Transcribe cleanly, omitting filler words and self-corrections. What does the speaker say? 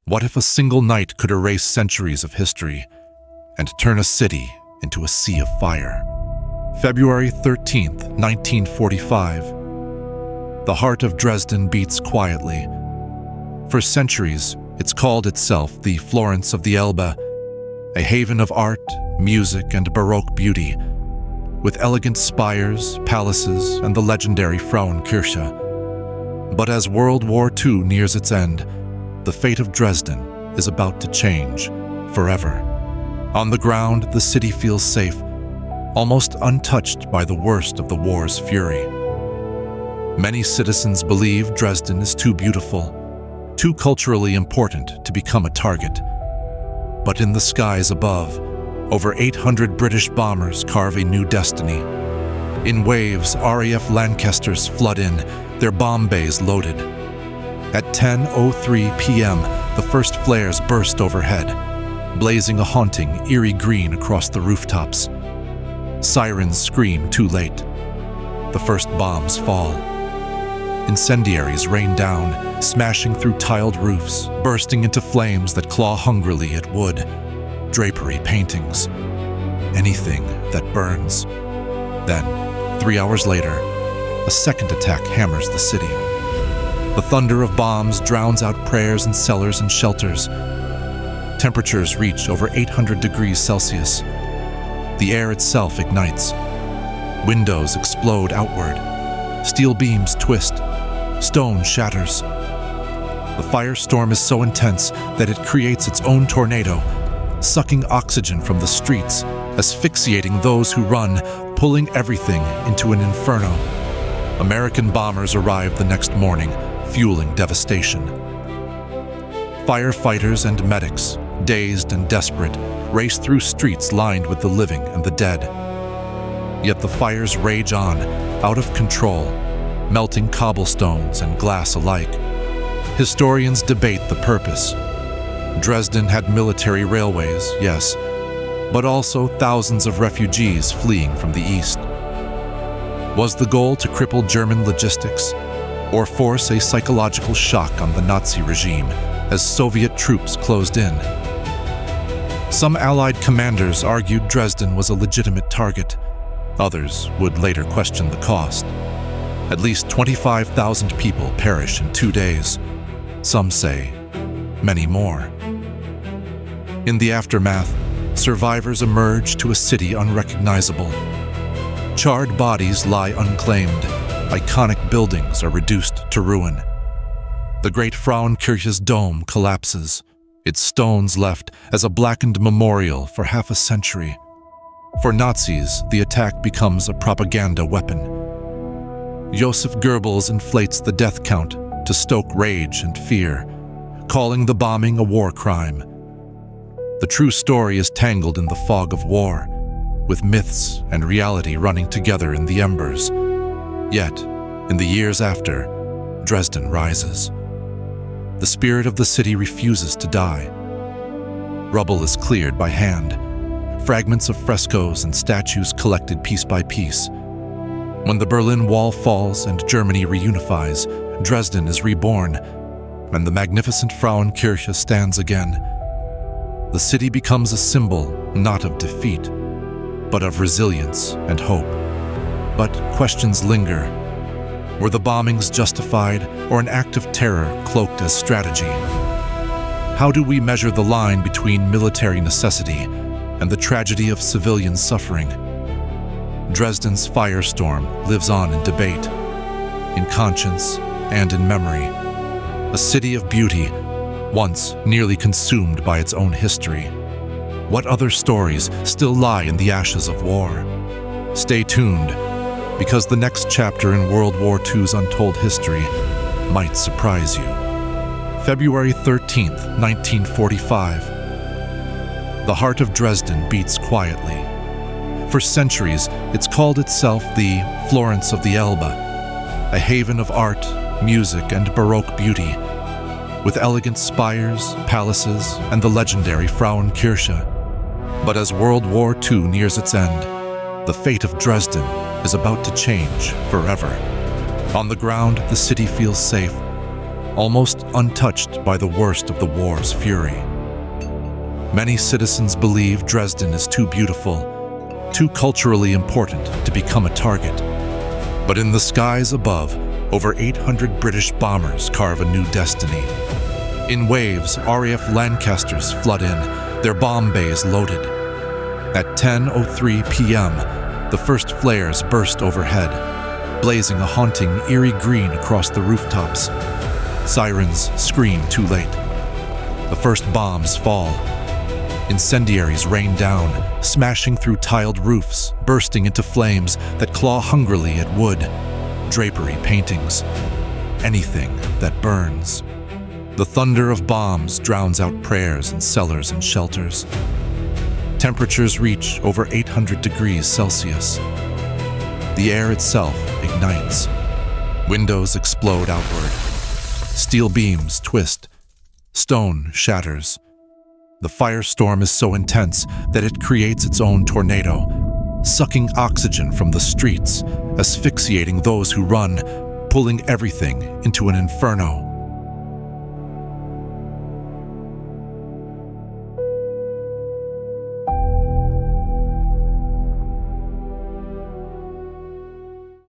What if a single night could erase centuries of history and turn a city into a sea of fire? February 13th, 1945. The heart of Dresden beats quietly. For centuries, it's called itself the Florence of the Elbe, a haven of art, music, and Baroque beauty, with elegant spires, palaces, and the legendary Frauenkirche. But as World War II nears its end, the fate of Dresden is about to change forever. On the ground, the city feels safe, almost untouched by the worst of the war's fury. Many citizens believe Dresden is too beautiful, too culturally important to become a target. But in the skies above, over 800 British bombers carve a new destiny. In waves, RAF Lancasters flood in, their bomb bays loaded. At 10:03 p.m., the first flares burst overhead, blazing a haunting, eerie green across the rooftops. Sirens scream too late. The first bombs fall. Incendiaries rain down, smashing through tiled roofs, bursting into flames that claw hungrily at wood, drapery, paintings, anything that burns. Then, 3 hours later, a second attack hammers the city. The thunder of bombs drowns out prayers in cellars and shelters. Temperatures reach over 800 degrees Celsius. The air itself ignites. Windows explode outward. Steel beams twist. Stone shatters. The firestorm is so intense that it creates its own tornado, sucking oxygen from the streets, asphyxiating those who run, pulling everything into an inferno. American bombers arrive the next morning, fueling devastation. Firefighters and medics, dazed and desperate, race through streets lined with the living and the dead. Yet the fires rage on, out of control, melting cobblestones and glass alike. Historians debate the purpose. Dresden had military railways, yes, but also thousands of refugees fleeing from the east. Was the goal to cripple German logistics, or force a psychological shock on the Nazi regime as Soviet troops closed in? Some Allied commanders argued Dresden was a legitimate target. Others would later question the cost. At least 25,000 people perish in 2 days. Some say many more. In the aftermath, survivors emerge to a city unrecognizable. Charred bodies lie unclaimed. Iconic buildings are reduced to ruin. The great Frauenkirche's dome collapses, its stones left as a blackened memorial for half a century. For Nazis, the attack becomes a propaganda weapon. Joseph Goebbels inflates the death count to stoke rage and fear, calling the bombing a war crime. The true story is tangled in the fog of war, with myths and reality running together in the embers. Yet, in the years after, Dresden rises. The spirit of the city refuses to die. Rubble is cleared by hand, fragments of frescoes and statues collected piece by piece. When the Berlin Wall falls and Germany reunifies, Dresden is reborn, and the magnificent Frauenkirche stands again. The city becomes a symbol not of defeat, but of resilience and hope. But questions linger. Were the bombings justified, or an act of terror cloaked as strategy? How do we measure the line between military necessity and the tragedy of civilian suffering? Dresden's firestorm lives on in debate, in conscience, and in memory. A city of beauty, once nearly consumed by its own history. What other stories still lie in the ashes of war? Stay tuned, because the next chapter in World War II's untold history might surprise you. February 13th, 1945. The heart of Dresden beats quietly. For centuries, it's called itself the Florence of the Elbe, a haven of art, music, and Baroque beauty, with elegant spires, palaces, and the legendary Frauenkirche. But as World War II nears its end, the fate of Dresden is about to change forever. On the ground, the city feels safe, almost untouched by the worst of the war's fury. Many citizens believe Dresden is too beautiful, too culturally important to become a target. But in the skies above, over 800 British bombers carve a new destiny. In waves, RAF Lancasters flood in, their bomb bays loaded. At 10:03 p.m., the first flares burst overhead, blazing a haunting, eerie green across the rooftops. Sirens scream too late. The first bombs fall. Incendiaries rain down, smashing through tiled roofs, bursting into flames that claw hungrily at wood, drapery, paintings, anything that burns. The thunder of bombs drowns out prayers in cellars and shelters. Temperatures reach over 800 degrees Celsius. The air itself ignites. Windows explode outward. Steel beams twist. Stone shatters. The firestorm is so intense that it creates its own tornado, sucking oxygen from the streets, asphyxiating those who run, pulling everything into an inferno.